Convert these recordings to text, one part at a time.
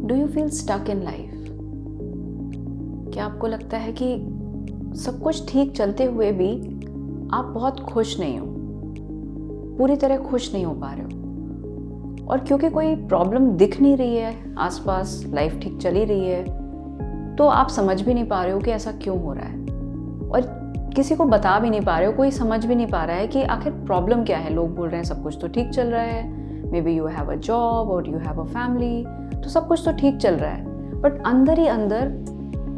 Do you feel stuck in life? क्या आपको लगता है कि सब कुछ ठीक चलते हुए भी आप बहुत खुश नहीं हो, पूरी तरह खुश नहीं हो पा रहे हो, और क्योंकि कोई प्रॉब्लम दिख नहीं रही है आसपास, लाइफ ठीक चली रही है, तो आप समझ भी नहीं पा रहे हो कि ऐसा क्यों हो रहा है, और किसी को बता भी नहीं पा रहे हो, कोई समझ भी नहीं पा रहा है कि आखिर प्रॉब्लम क्या है। लोग बोल रहे हैं सब कुछ तो ठीक चल रहा है, may be you have a job और यू हैव अ फैमिली, तो सब कुछ तो ठीक चल रहा है, बट अंदर ही अंदर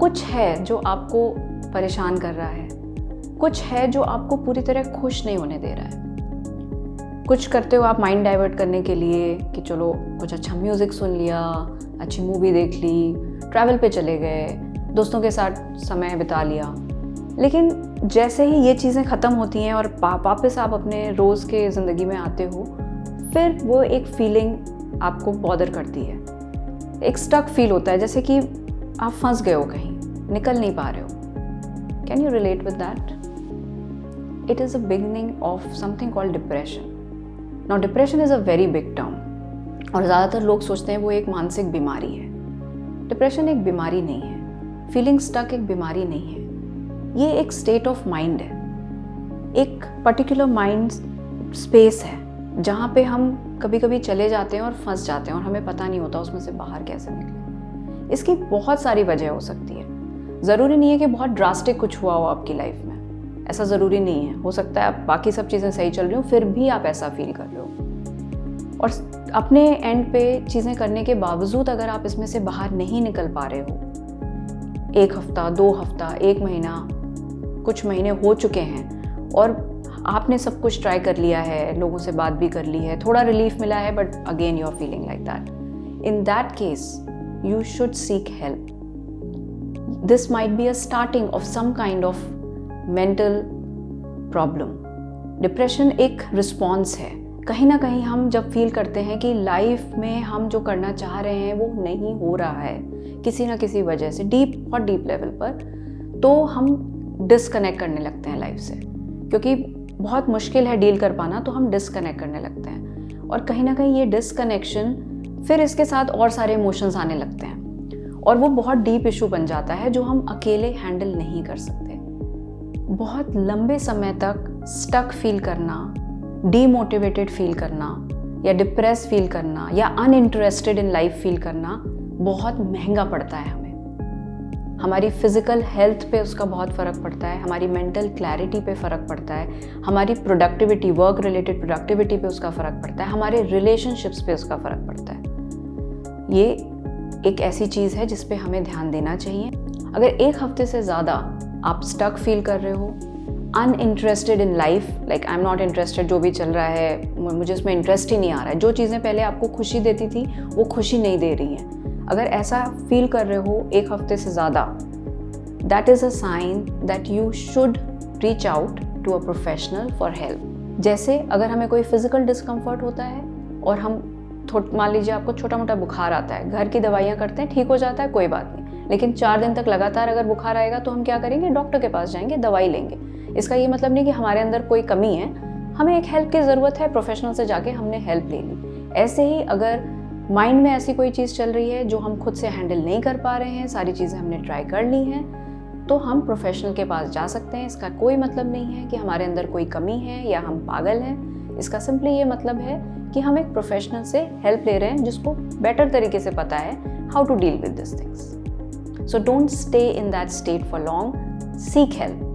कुछ है जो आपको परेशान कर रहा है, कुछ है जो आपको पूरी तरह खुश नहीं होने दे रहा है। कुछ करते हो आप माइंड डाइवर्ट करने के लिए कि चलो कुछ अच्छा म्यूज़िक सुन लिया, अच्छी मूवी देख ली, ट्रैवल पे चले गए, दोस्तों के साथ समय बिता लिया, लेकिन जैसे ही ये चीज़ें ख़त्म होती हैं और वापस आप अपने रोज़ के ज़िंदगी में आते हो, फिर वो एक फीलिंग आपको बॉदर करती है, एक स्टक फील होता है, जैसे कि आप फंस गए हो कहीं, निकल नहीं पा रहे हो। Can you relate with that? It is a beginning of something called depression. Now depression is a very big term, और ज़्यादातर लोग सोचते हैं वो एक मानसिक बीमारी है। डिप्रेशन एक बीमारी नहीं है, फीलिंग स्टक एक बीमारी नहीं है, ये एक स्टेट ऑफ माइंड है, एक पर्टिकुलर माइंड स्पेस है जहाँ पे हम कभी कभी चले जाते हैं और फंस जाते हैं और हमें पता नहीं होता उसमें से बाहर कैसे निकले। इसकी बहुत सारी वजह हो सकती है, ज़रूरी नहीं है कि बहुत ड्रास्टिक कुछ हुआ हो आपकी लाइफ में, ऐसा ज़रूरी नहीं है। हो सकता है आप बाकी सब चीज़ें सही चल रही हो, फिर भी आप ऐसा फील कर रहे हो, और अपने एंड पे चीज़ें करने के बावजूद अगर आप इसमें से बाहर नहीं निकल पा रहे हो, 1 हफ्ता, 2 हफ्ता, 1 महीना, कुछ महीने हो चुके हैं और आपने सब कुछ ट्राई कर लिया है, लोगों से बात भी कर ली है, थोड़ा रिलीफ मिला है, but again you are feeling like that, in that case you should seek help. This might be a starting of some kind of mental problem. Depression एक रिस्पॉन्स है। कहीं ना कहीं हम जब फील करते हैं कि लाइफ में हम जो करना चाह रहे हैं वो नहीं हो रहा है किसी ना किसी वजह से, बहुत डीप लेवल पर, तो हम डिस्कनेक्ट करने लगते हैं लाइफ से, क्योंकि बहुत मुश्किल है डील कर पाना, तो हम डिस्कनेक्ट करने लगते हैं, और कहीं ना कहीं ये डिस्कनेक्शन फिर इसके साथ और सारे इमोशंस आने लगते हैं, और वो बहुत डीप इशू बन जाता है जो हम अकेले हैंडल नहीं कर सकते। बहुत लंबे समय तक स्टक फील करना, डीमोटिवेटेड फील करना, या डिप्रेस फील करना, या अनइंटरेस्टेड इन लाइफ फील करना बहुत महंगा पड़ता है हमें। हमारी फिजिकल हेल्थ पे उसका बहुत फ़र्क पड़ता है, हमारी मेंटल क्लैरिटी पे फ़र्क पड़ता है, हमारी प्रोडक्टिविटी, वर्क रिलेटेड प्रोडक्टिविटी पे उसका फ़र्क पड़ता है, हमारे रिलेशनशिप्स पे उसका फ़र्क पड़ता है। ये एक ऐसी चीज़ है जिस पे हमें ध्यान देना चाहिए। अगर 1 हफ्ते से ज़्यादा आप स्टक फील कर रहे हो, uninterested in life, like I am not interested, जो भी चल रहा है मुझे उसमें इंटरेस्ट ही नहीं आ रहा है, जो चीज़ें पहले आपको खुशी देती थी वो खुशी नहीं दे रही हैं, अगर ऐसा फील कर रहे हो 1 हफ्ते से ज़्यादा, that is a sign that you should reach out to a professional for help. जैसे अगर हमें कोई फिजिकल डिस्कम्फर्ट होता है और हम मान लीजिए आपको छोटा मोटा बुखार आता है, घर की दवाइयाँ करते हैं, ठीक हो जाता है, कोई बात नहीं, लेकिन 4 दिन तक लगातार अगर बुखार आएगा तो हम क्या करेंगे? डॉक्टर के पास जाएंगे, दवाई लेंगे। इसका ये मतलब नहीं कि हमारे अंदर कोई कमी है, हमें एक हेल्प की ज़रूरत है, प्रोफेशनल से जाके हमने हेल्प ले ली। ऐसे ही अगर माइंड में ऐसी कोई चीज़ चल रही है जो हम खुद से हैंडल नहीं कर पा रहे हैं, सारी चीज़ें हमने ट्राई कर ली हैं, तो हम प्रोफेशनल के पास जा सकते हैं। इसका कोई मतलब नहीं है कि हमारे अंदर कोई कमी है या हम पागल हैं। इसका सिंपली ये मतलब है कि हम एक प्रोफेशनल से हेल्प ले रहे हैं जिसको बेटर तरीके से पता है how to deal with this things. So don't stay in that state for long, seek help.